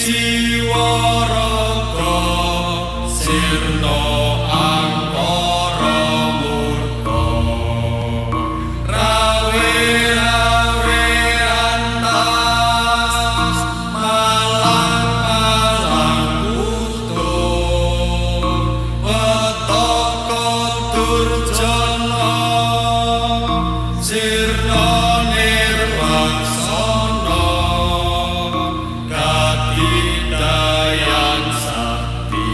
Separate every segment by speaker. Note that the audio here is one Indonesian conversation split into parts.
Speaker 1: Siwaraga sirna angkara murka rawe-rawe rantas malang-malang utuh petaka durjana sirna nirwaksana Dayan sakti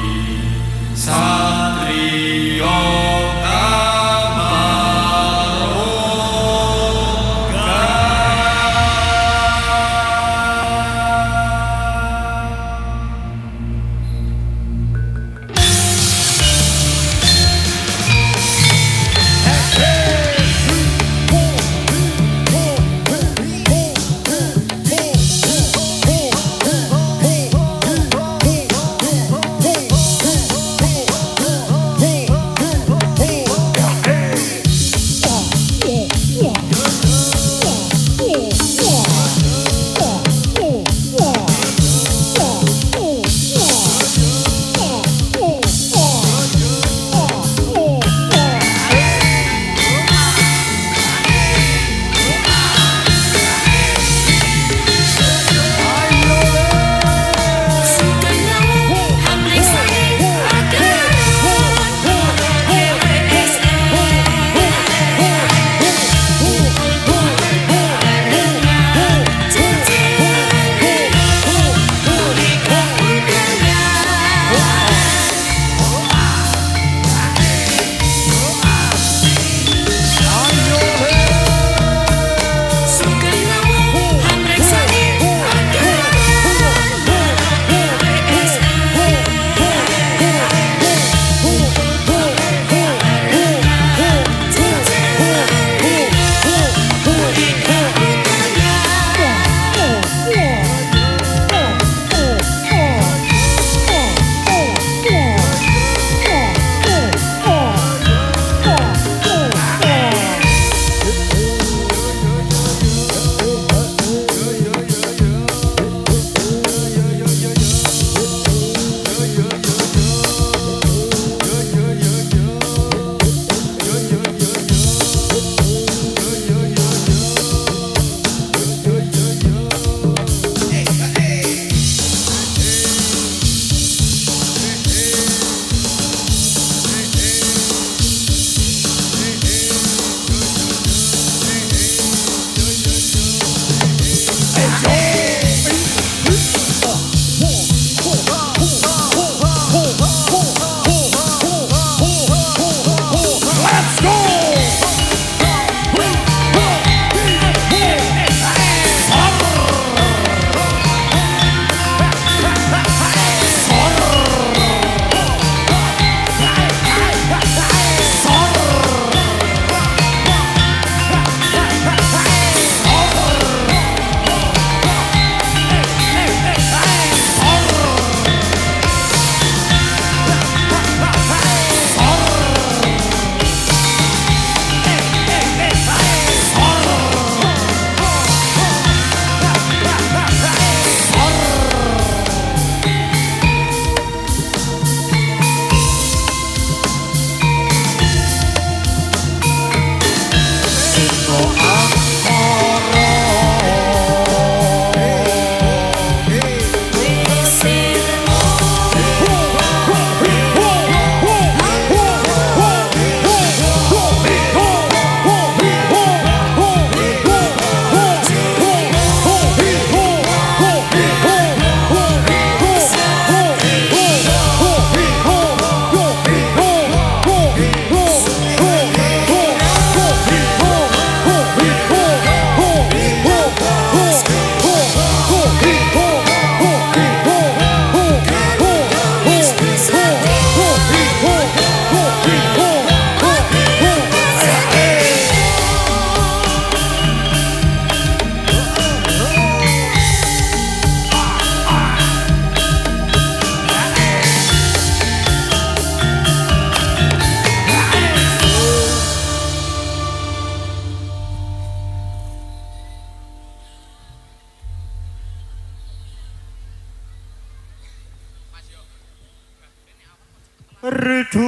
Speaker 2: Ridu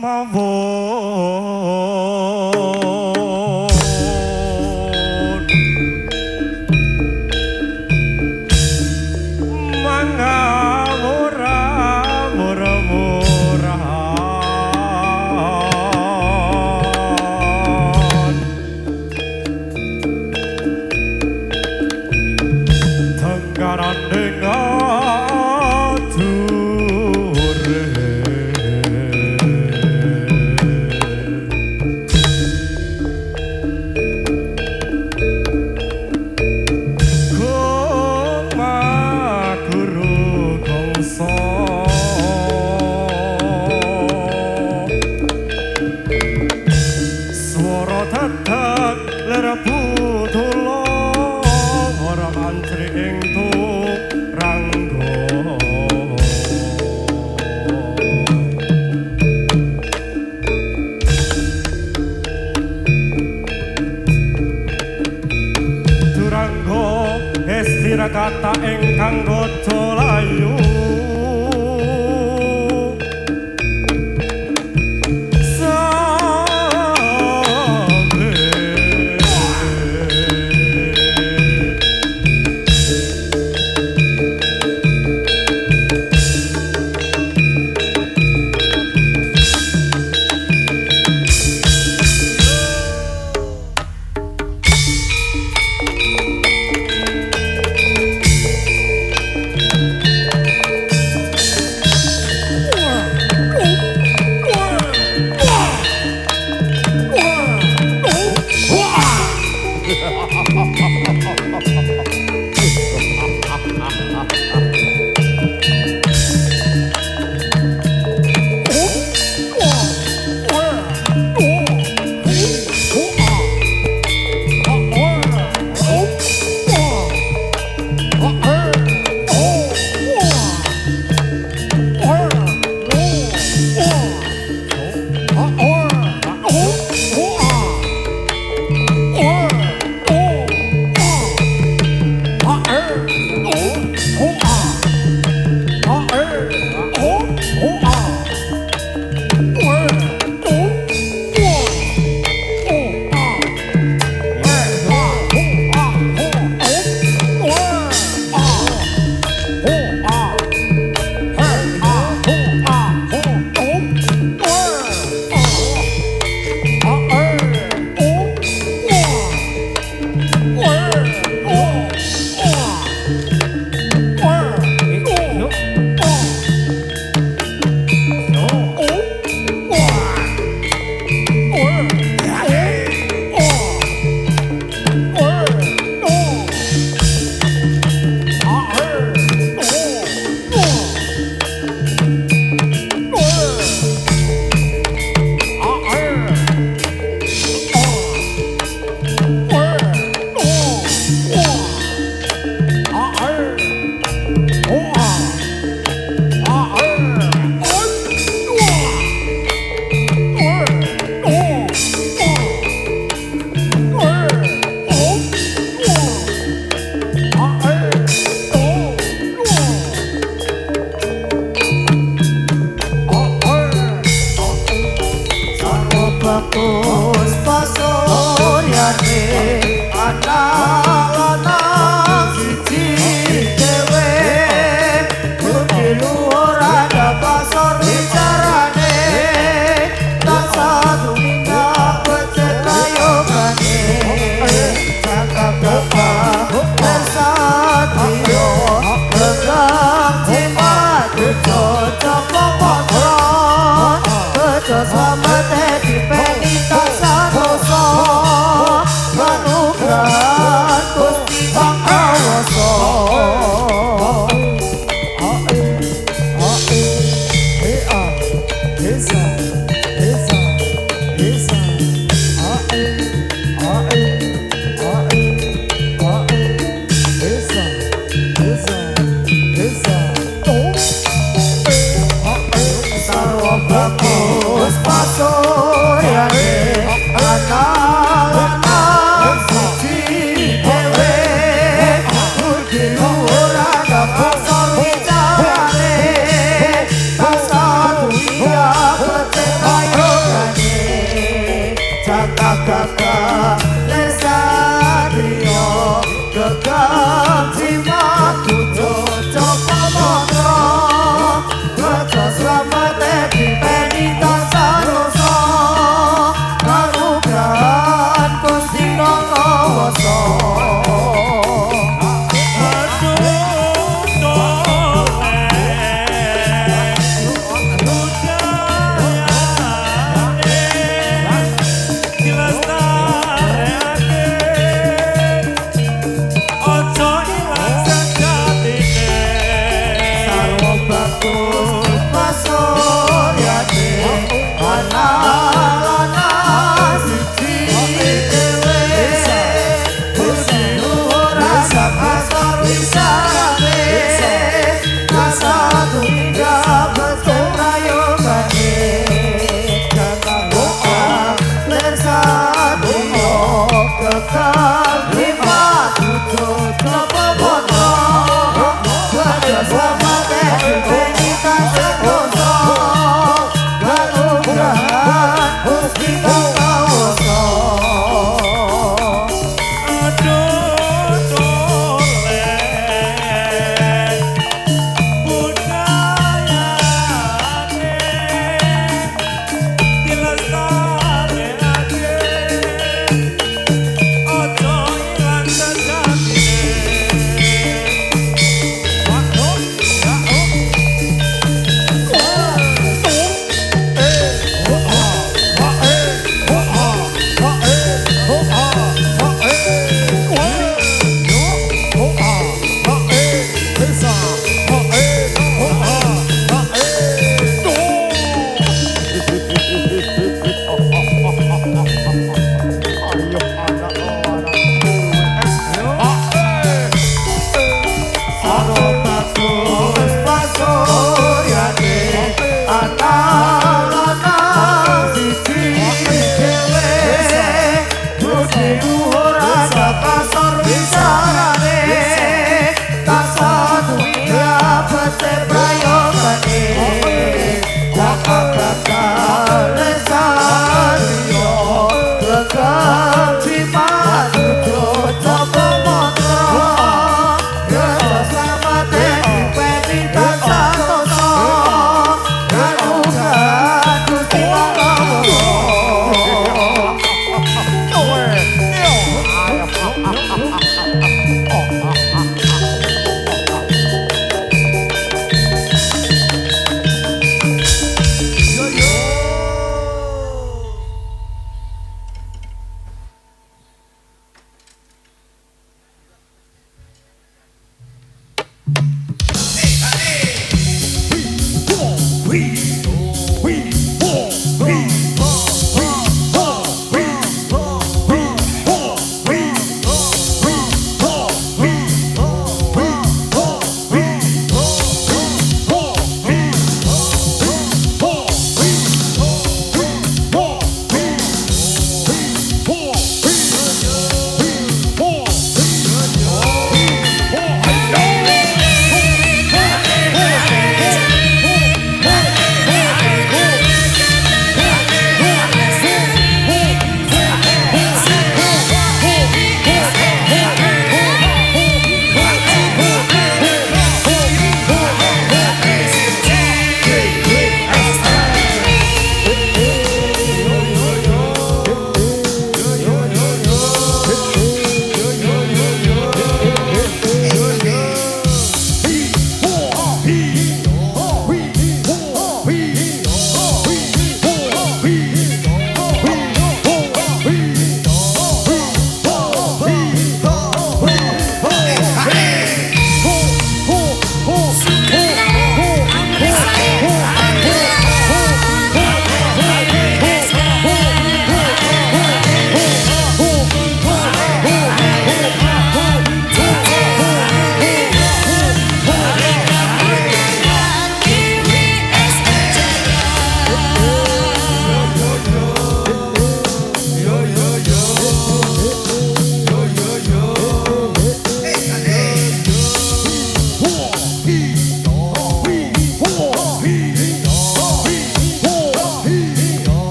Speaker 2: mawon mangawora mora-moran tenggaran dengan Swara tetep lerapu tulo orang antri ing ranggo Duranggo estira kata ingkang goco layu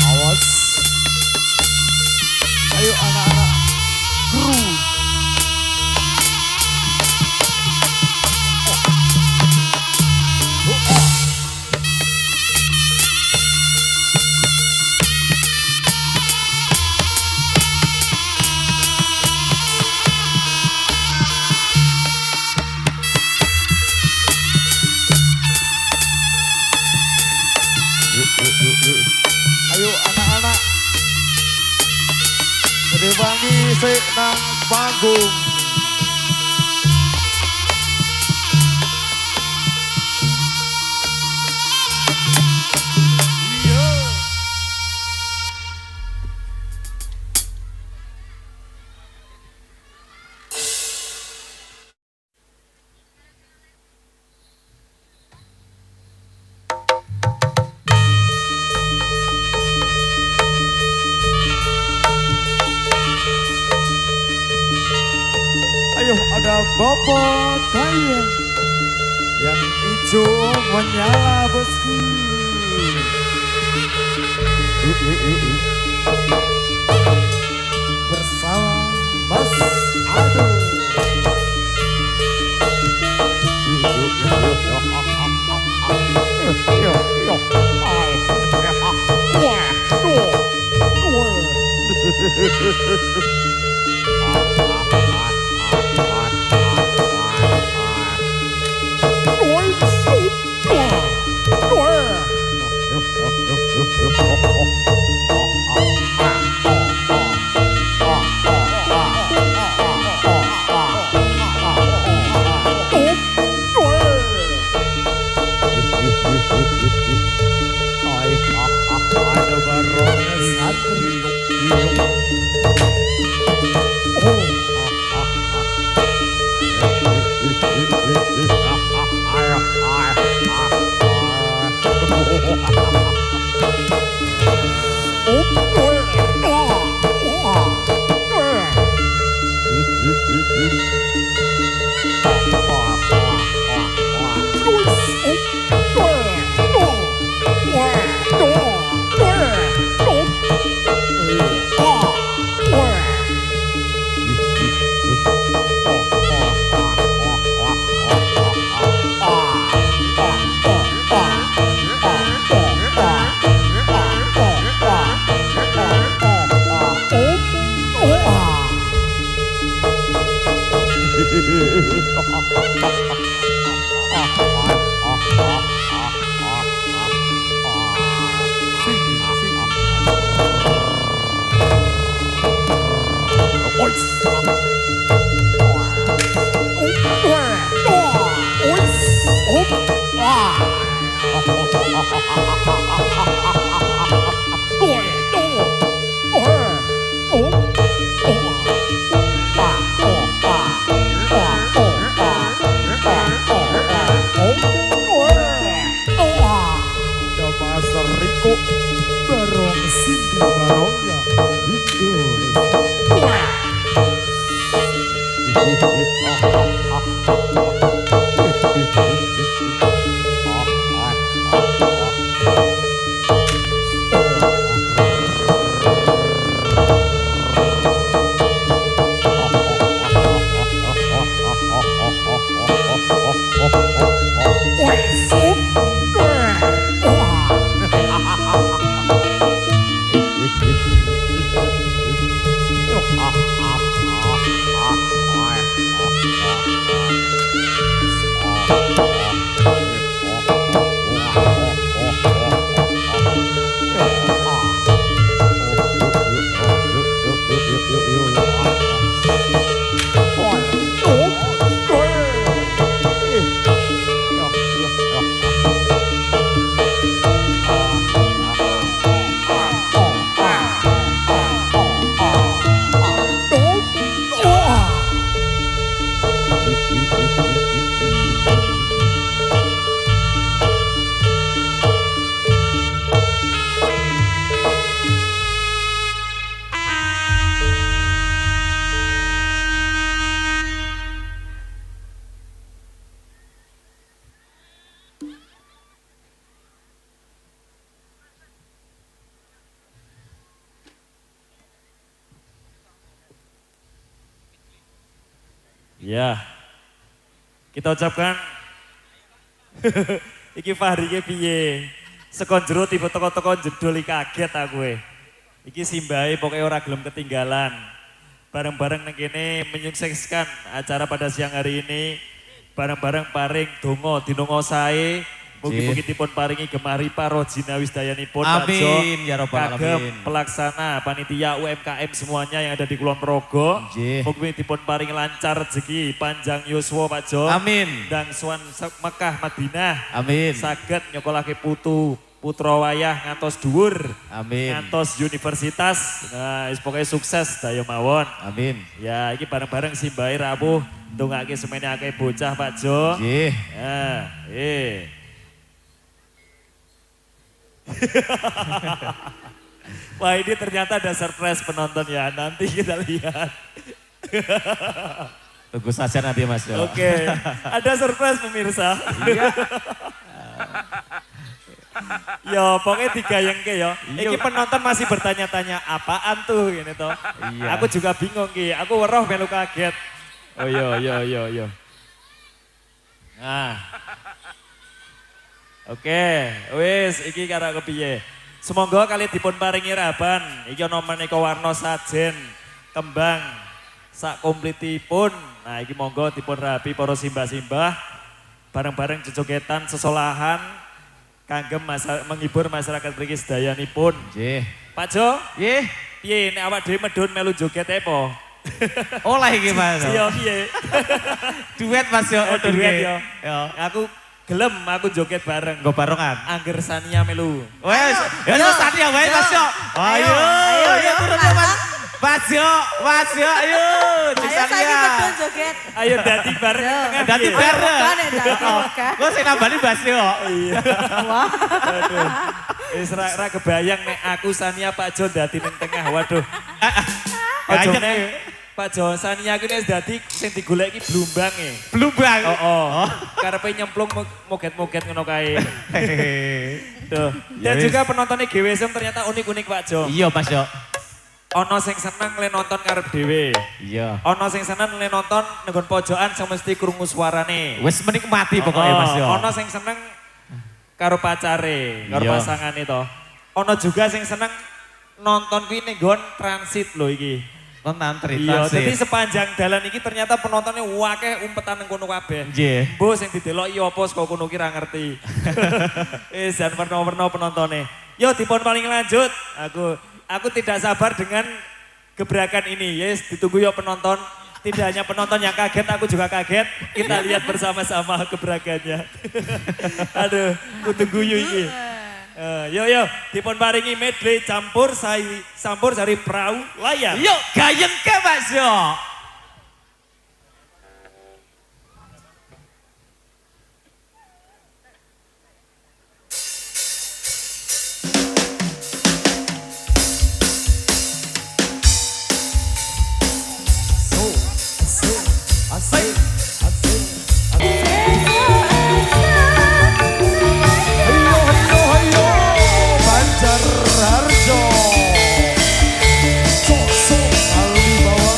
Speaker 3: Awas. Ayo anak-anak kru. Ayo anak-anak Bedewangi sik nang panggung. Iya. Ayo ada Bapak Kaya yang hijau menyala bosku. Bersama Mas Ado. Ada barong santri. Riko barong Cindy barongnya
Speaker 4: Ya, kita ucapkan iki Fahri iki piye? Sekon jero tiba teko-teko jedul iki kaget aku e. Iki simbahe pokoknya ora gelem ketinggalan. Bareng-bareng nang kene menyukseskan acara pada siang hari ini. Bareng-bareng paring donga dinonga sae. Mugi-mugi dipun paringi gemari parojina wisdayanipun
Speaker 5: Amin ya rabbal
Speaker 4: kagem
Speaker 5: alamin.
Speaker 4: pelaksana panitia UMKM semuanya yang ada di Kulon Progo.
Speaker 5: Nggih.
Speaker 4: Mugi dipun paringi lancar rezeki, panjang yuswa Pak Jo.
Speaker 5: Amin.
Speaker 4: Dan suan Mekah Madinah.
Speaker 5: Amin.
Speaker 4: Saged nyokolake putra wayah ngantos dhuwur.
Speaker 5: Amin.
Speaker 4: Ngantos universitas. Nah, pokoknya sukses daya mawon.
Speaker 5: Amin.
Speaker 4: Ya, iki bareng-bareng simbahe rawuh ndongake semene akeh bocah Pak Jo.
Speaker 5: Nggih.
Speaker 4: Ya, Wah, ini ternyata ada surprise penonton ya. Nanti kita lihat.
Speaker 5: Tunggu saja nanti Mas Jo.
Speaker 4: Oke, ada surprise pemirsa. Yo, pokoknya digayengke yo. Iki penonton masih bertanya-tanya apaan tuh gini toh.
Speaker 5: Iya.
Speaker 4: Aku juga bingung ki. Aku weruh melu kaget. Oh yo. Nah. Oke, wis iki karo kepiye. Semoga kali dipun paringi raban. Iki ana maneka warna sajen, kembang sak komplitipun. Nah, iki monggo dipun rabi para simbah-simbah bareng-bareng jojogetan sesolahan kangge menghibur masyarakat mriki sedayanipun.
Speaker 5: Nggih.
Speaker 4: Pak Jo,
Speaker 5: Nggih.
Speaker 4: piye nek awak dhewe medhun melu joget apa?
Speaker 5: Oleh iki Mas.
Speaker 4: Iya piye?
Speaker 5: Duet Mas Jo.
Speaker 4: Oh, duet
Speaker 5: nggih.
Speaker 4: yo. Aku gelem aku joget bareng.
Speaker 5: Nggo barengan.
Speaker 4: Angger Sania melu.
Speaker 5: Wes, ya tadi ya wae Mas Jo. Ayo, ayo turun Mas. Mas Jo, ayo.
Speaker 6: Ayo saiki betul joget.
Speaker 4: Ayo dadi bareng tengah.
Speaker 5: Dadi
Speaker 4: piye?
Speaker 5: bareng.
Speaker 6: Bukan ya dadi bukan.
Speaker 5: Kok sing nambani Mas Jo.
Speaker 4: Iya.
Speaker 6: Wah.
Speaker 4: Waduh. Wis ra kebayang nek aku Sania Pak Jo dadi ning tengah. Waduh. Ojo
Speaker 5: Gajeng.
Speaker 4: nek Pak Jo Sania iki wis dadi sing digolek iki blumbang e.
Speaker 5: Blumbang.
Speaker 4: Oh. Karepe nyemplung moget-moget ngono kae. Tuh.
Speaker 5: Ya
Speaker 4: Dan
Speaker 5: wis.
Speaker 4: juga penontonnya GWSM ternyata unik-unik Pak Jo.
Speaker 5: Iya Mas Jo.
Speaker 4: Ono sing seneng le nonton karep dhewe.
Speaker 5: Iya.
Speaker 4: Ono sing seneng le nonton nggon pojokan sing mesti krungu suarane.
Speaker 5: Wis menikmati pokoknya Mas Jo.
Speaker 4: Ono sing seneng karo pacare, karo
Speaker 5: Iya.
Speaker 4: pasangane to. Ono juga sing seneng nonton kuwi ning nggon transit lho iki.
Speaker 5: Nonton
Speaker 4: Iya,
Speaker 5: cerita
Speaker 4: jadi
Speaker 5: sih.
Speaker 4: sepanjang dalan iki ternyata penontonnya wakeh umpetan nang kono kabeh.
Speaker 5: Nggih.
Speaker 4: Mbok sing dideloki apa saka kono ki ra ngerti. Dan warna-warna penontonnya. Yo dipun paling lanjut. Aku tidak sabar dengan gebrakan ini. Yes, ditunggu yo penonton. Tidak hanya penonton yang kaget, aku juga kaget. Kita lihat bersama-sama gebrakannya. Aduh, kudu guyu iki. Yo, dipun paringi medley campur sari perahu layar.
Speaker 5: Yuk, gayeng ke Mas Jo.
Speaker 3: Asik. Hayo. Banjar Harjo. Sok kali bawah.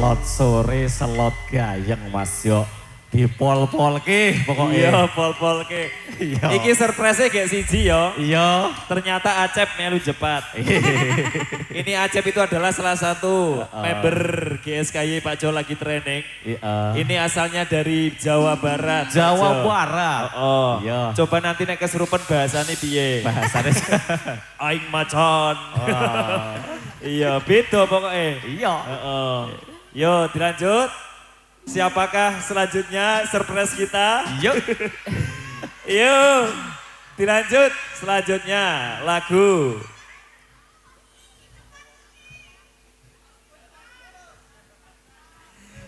Speaker 5: Selot sore, selot gayeng Mas yo. Dipol-pol ke
Speaker 4: Iya,
Speaker 5: pokoknya.
Speaker 4: pol-pol ke.
Speaker 5: Iya.
Speaker 4: Iki surprise gak siji yo.
Speaker 5: Iya.
Speaker 4: Ternyata Acep melu jepat. Ini Acep itu adalah salah satu member GSKY Pak Jo lagi training.
Speaker 5: Iya.
Speaker 4: Ini asalnya dari Jawa Barat. Pak
Speaker 5: Jawa
Speaker 4: Jo.
Speaker 5: Barat.
Speaker 4: Oh,
Speaker 5: Iya.
Speaker 4: coba nanti nek kesurupan bahasane piye?
Speaker 5: Bahasanya.
Speaker 4: Aing macan.
Speaker 5: Wah.
Speaker 4: Iya, beda pokoknya.
Speaker 5: Iya.
Speaker 4: Heeh. Yo, dilanjut. Siapakah selanjutnya surprise kita?
Speaker 5: Yuk.
Speaker 4: Yuk, dilanjut. Selanjutnya lagu.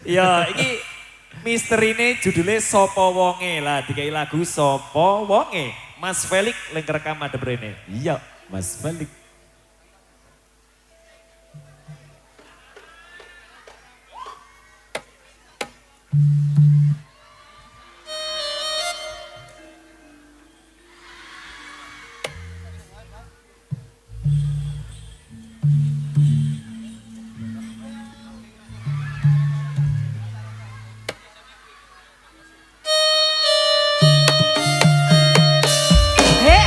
Speaker 4: Ya, ini misteri ini judulnya Sopo Wonge lah. Dikai lagu Sopo Wonge. Mas Felix yang rekam ada ini.
Speaker 5: Iya, Mas Balik.
Speaker 6: Hey,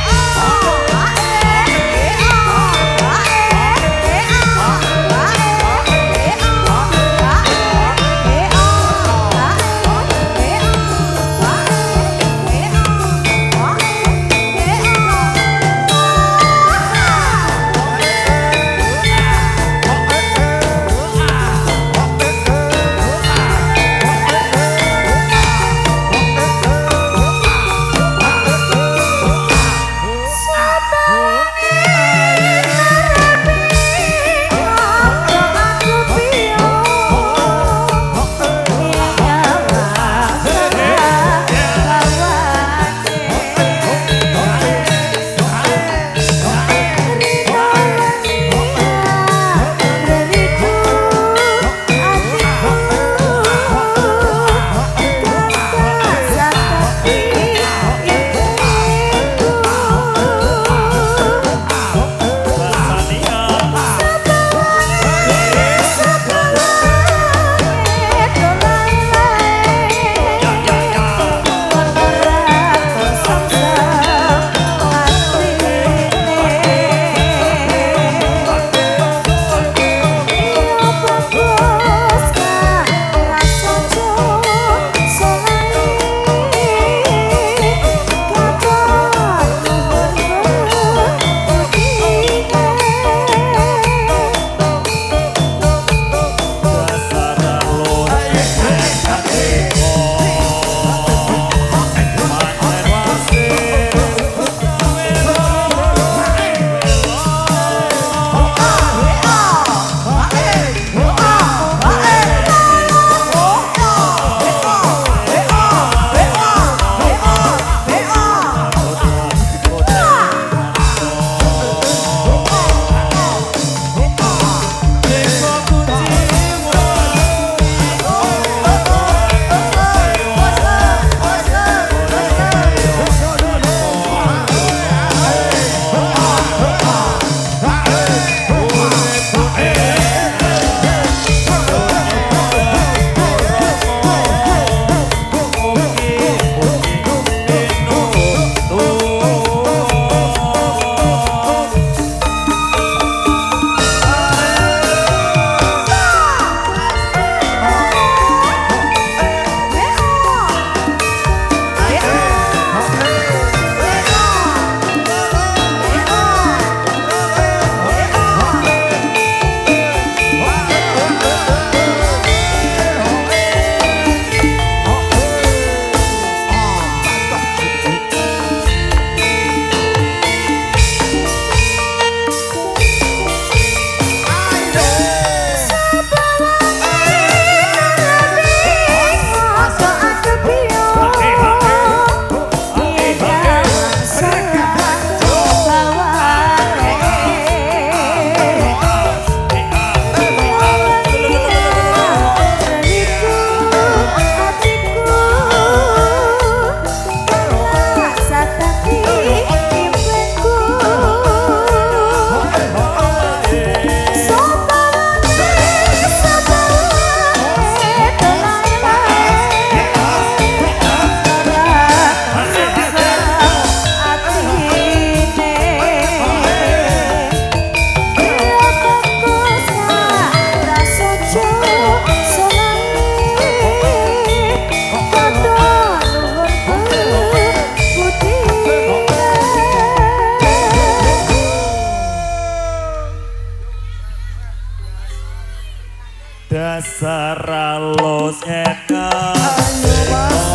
Speaker 4: dasar alus enak.
Speaker 3: Ayo mas.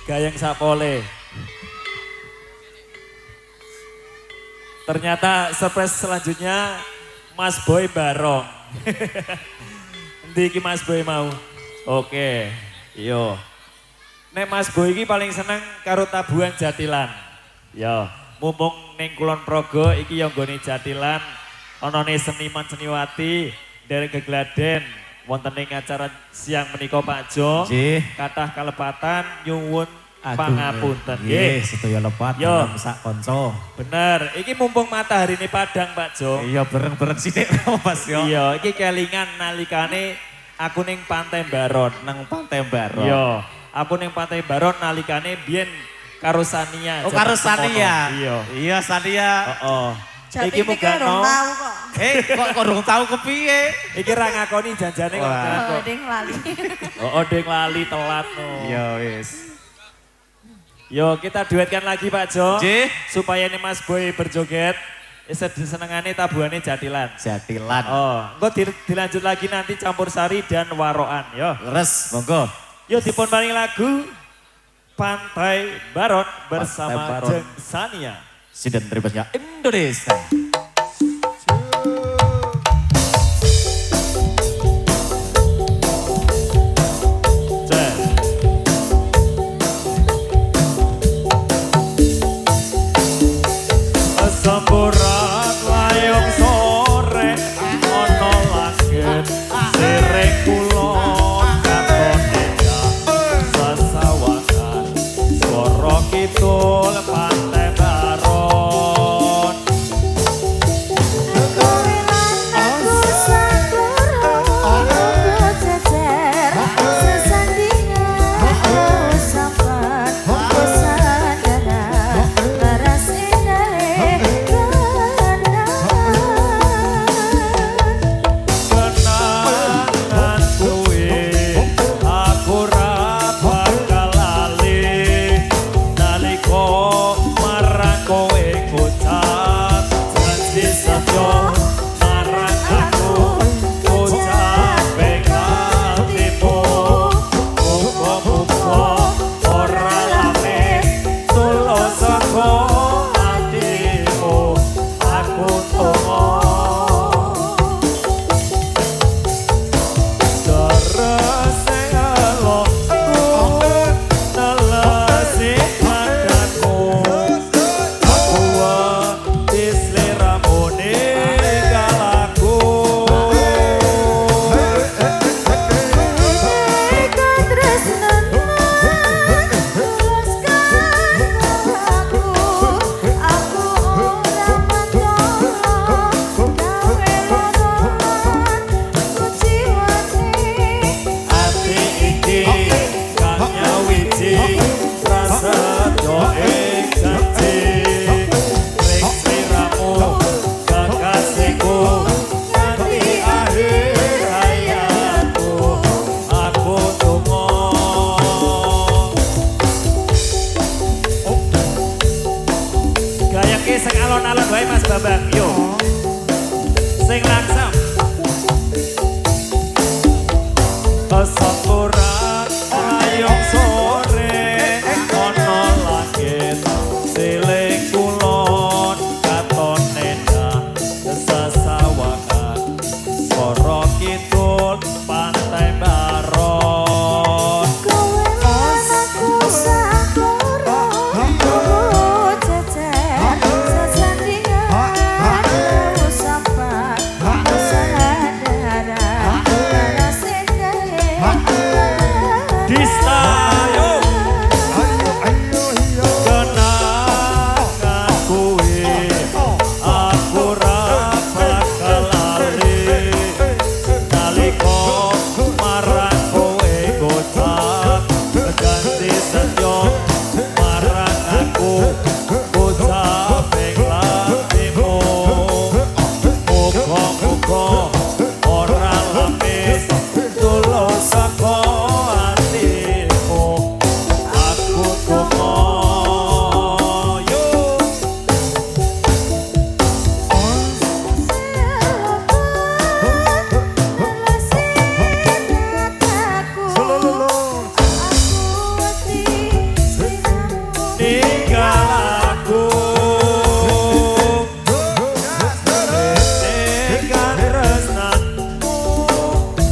Speaker 4: Gayeng sapole. Ternyata surprise selanjutnya Mas Boy barong. Endi iki Mas Boy mau? Oke, yo. Nek Mas Boy iki paling seneng karo tabuhan Jatilan. Yo, mumpung ning Kulon Progo iki yo nggone Jatilan, anane seniman seniwati dari Gegladen. Wonten ing acara siang menika Pak Jo, kathah kalepatan nyuwun pangapunten nggih.
Speaker 5: Sedaya lepat
Speaker 4: Yo.
Speaker 5: sak kanca.
Speaker 4: Bener, iki mumpung matahari ini padang Pak Jo.
Speaker 5: Iya bareng-bareng sithik Mas yo.
Speaker 4: Iya, iki kelingan nalikane aku ning Pantai Baron.
Speaker 5: Nang Pantai Baron.
Speaker 4: Iya, aku ning Pantai Baron nalikane biyen karo Sania.
Speaker 5: Oh karo
Speaker 4: Jatan
Speaker 5: Sania.
Speaker 4: Semono. Iya.
Speaker 5: Iya Sania.
Speaker 4: Heeh.
Speaker 6: Jati
Speaker 4: Iki
Speaker 6: pikir
Speaker 4: mugano.
Speaker 6: dong tahu kok.
Speaker 5: Kok durung tahu kepiye?
Speaker 4: Iki ra ngakoni janjane kok.
Speaker 5: Wah.
Speaker 6: Oh, ding lali.
Speaker 4: Oh, ding lali telat no.
Speaker 5: Iya wis.
Speaker 4: Yo, kita duetkan lagi Pak Jo.
Speaker 5: Nggih.
Speaker 4: Supaya ini Mas Boy berjoget. Senengane tabuhane Jatilan.
Speaker 5: Jatilan.
Speaker 4: Oh, engko dilanjut lagi nanti campur sari dan waroan yo.
Speaker 5: Leres, monggo.
Speaker 4: Yo dipun paring lagu Pantai Baron bersama
Speaker 5: Pantai Baron.
Speaker 4: Jeng Sania.
Speaker 5: Sinden Ribasnya Indonesia.
Speaker 4: Cek. Semburat layung sore ana langit sireng kulon katon endah sesawangan swara kidul Pantai Baron Sing laksam. Kesampuran ayong sore ana langit siling kulon katon nendah sesawangan swara kidul pantai baron
Speaker 7: Kowe aku sakura Kowe cecer sesandingan Aku sampai kesadaran Karena sekali
Speaker 4: Dista yo
Speaker 3: Ayo ayo
Speaker 4: kenangan kuwi aku ra bakal lali nalika marang kowe kocak ganti senyum marang aku kocak ping latimu muga-muga ora lapis tulus saka atimu aku tunggu yo tinggal aku tekan tresnanmu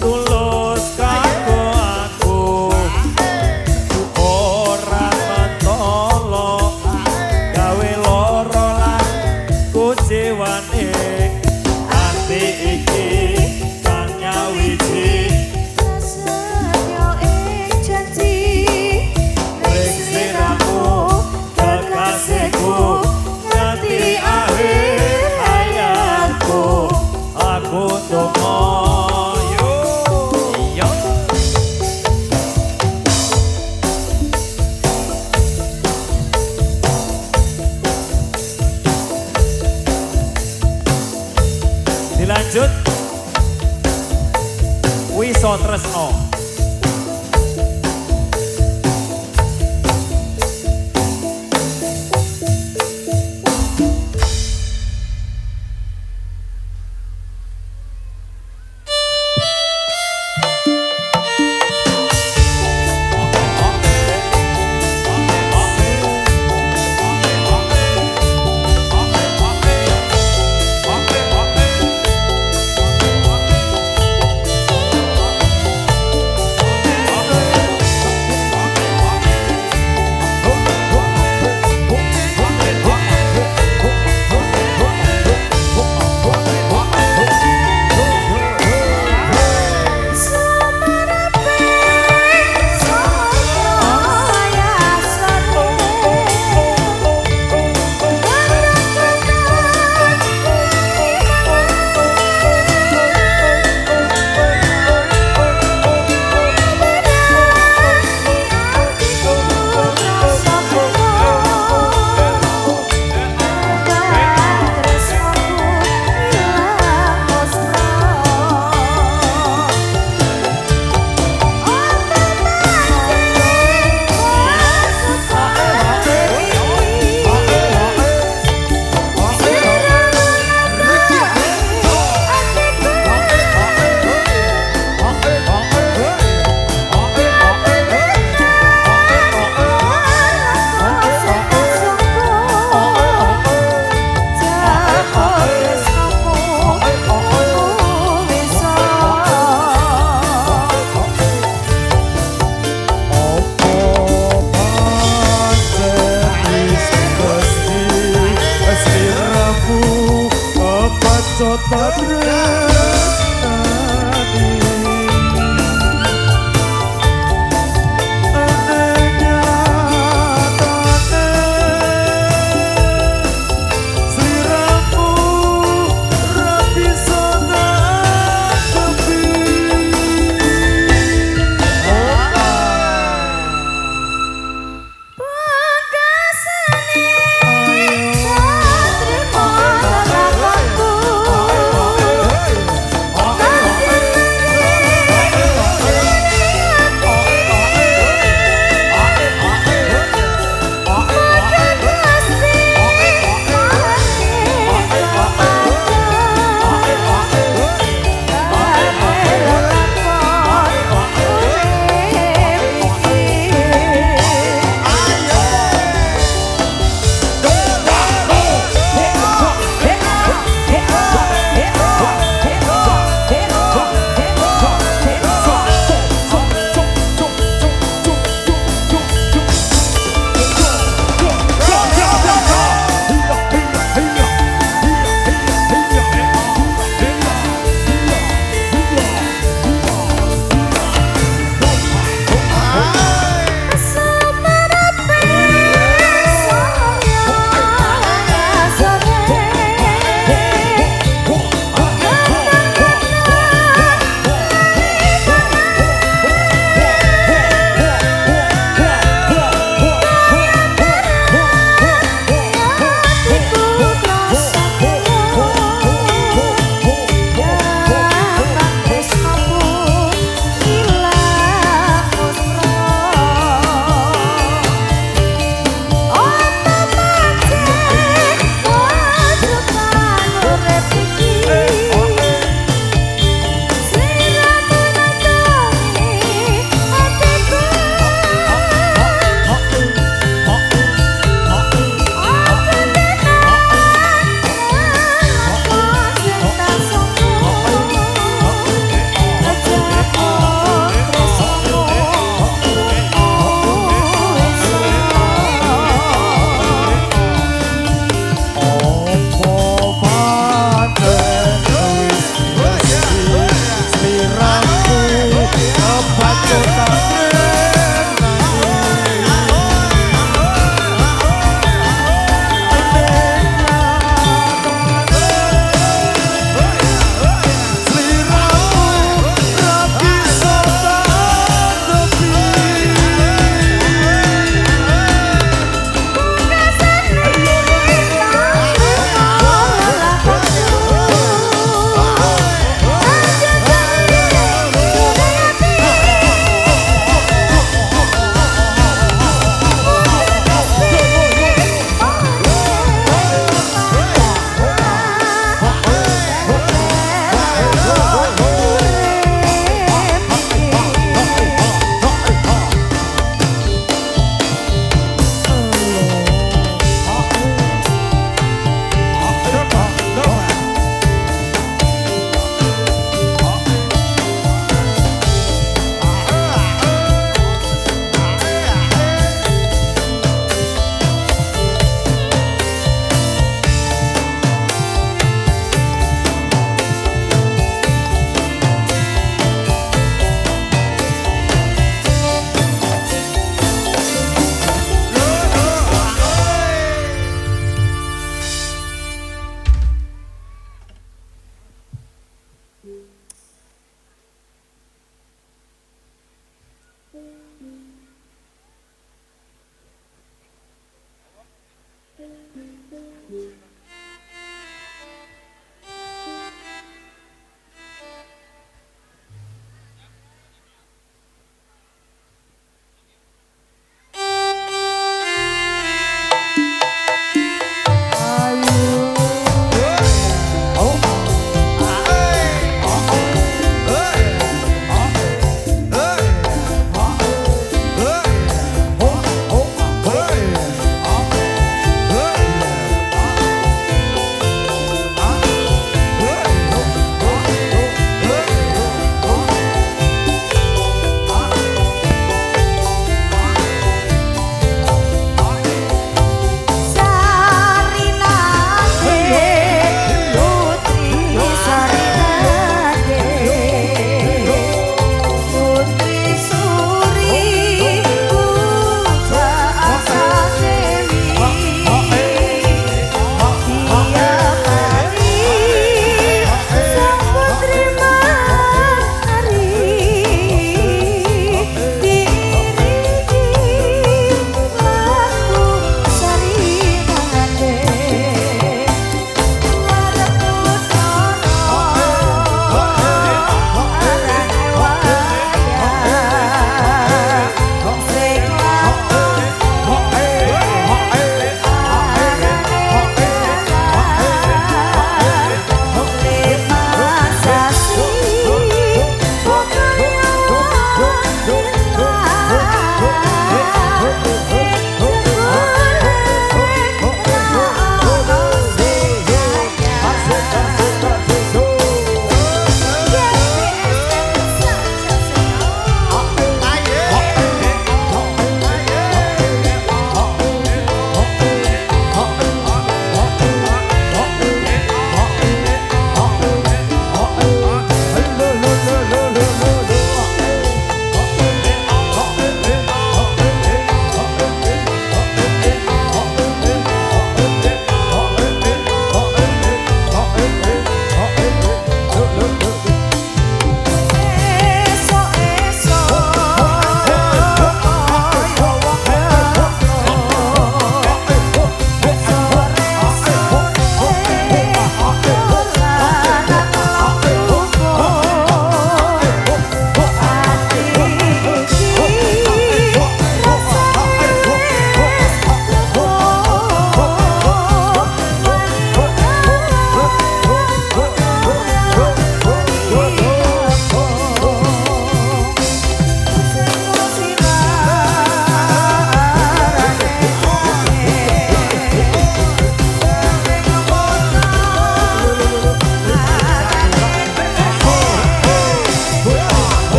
Speaker 4: tulus kanggo aku ora mentolo gawe loro lan kuciwane ati iki kang nyawiji Sliramu kekasihku nganti akhir hayatku aku tunggu yo yo dilanjut Wiso Tresno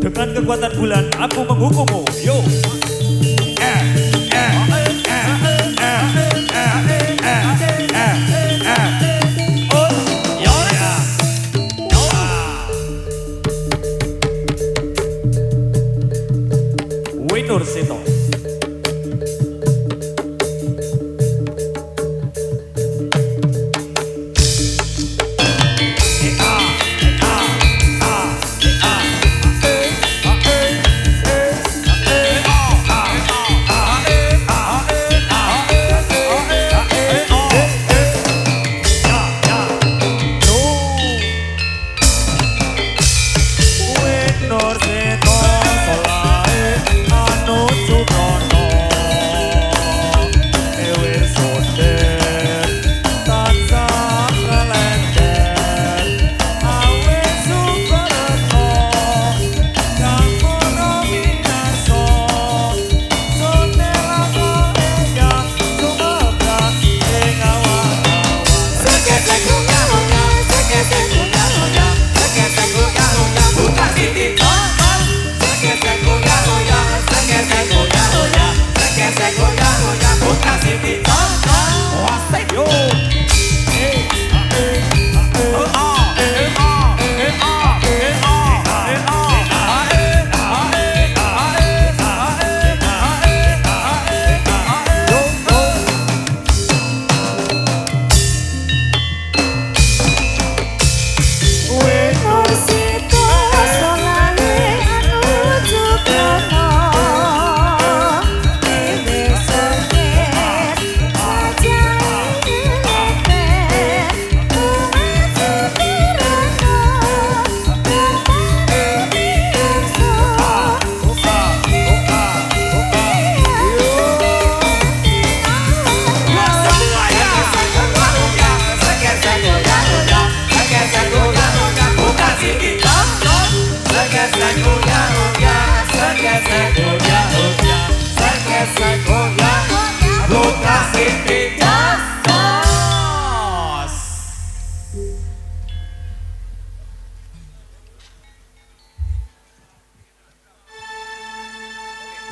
Speaker 4: Dengan kekuatan bulan, aku menghukummu. Yo. Winur Sito.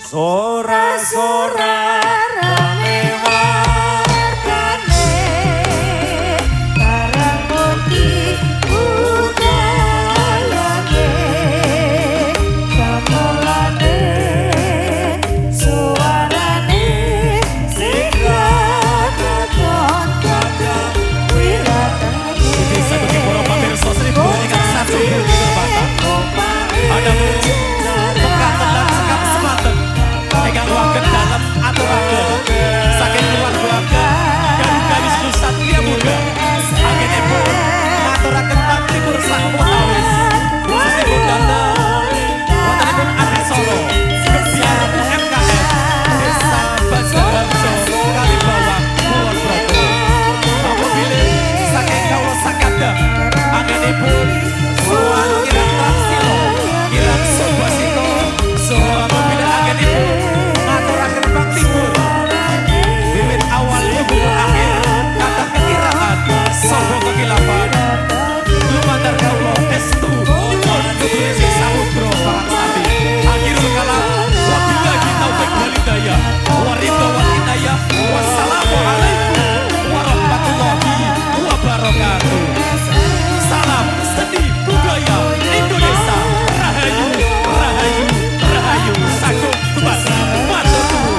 Speaker 4: Sora-sora
Speaker 7: rame warnane barang putih budayane gamelane suarane singkat keton wiratane
Speaker 5: Bisa bikin para pamirsa seribu dengan satu budi terbatan. Ada pekatan dan sekap sematen. Pegang wagen dalam aturaken. Saking keluarga dari garis Nusantara Muda. Agenipun ngaturaken bakti kursak muawis. Khususipun datang wontenipun Abdi Solo. Gebiar UMKM Desa Banjarharjo Kalibawang Kulon Progo. Apabila saking kawula sakadang agenipun suwan kirang Transilo, kirang Subasito, saha apabila agenipun ngaturaken bakti pun wiwit awal hingga akhir kata kekiraan saha kekilapan lumantar kawula estu dipun kebutuhan samudra palaksami akhirul kalam wabillahi taufik wal hidayah waridho wal inayah wassalamualaikum warahmatullahi wabarakatuh. Salam seni budaya Indonesia. Rahayu, rahayu, rahayu. Sagung Tubasi, matur nuwun.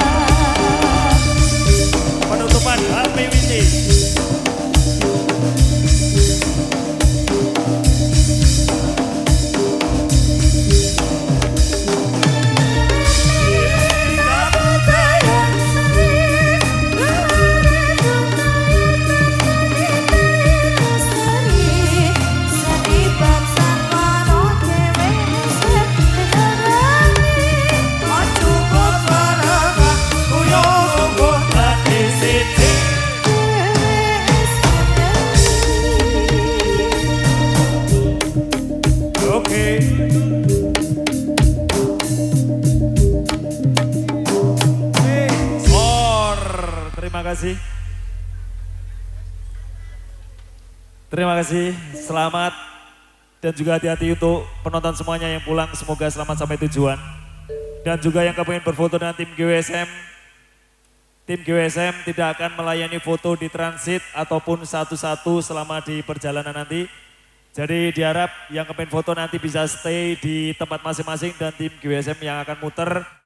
Speaker 4: penutupan Happy Windy. Oke. Terima kasih. Terima kasih. Selamat dan juga hati-hati untuk penonton semuanya yang pulang. Semoga selamat sampai tujuan. Dan juga yang kepengen berfoto dengan tim GWSM. Tim GWSM tidak akan melayani foto di transit ataupun satu-satu selama di perjalanan nanti. Jadi diharap yang kepengen foto nanti bisa stay di tempat masing-masing dan tim GWSM yang akan muter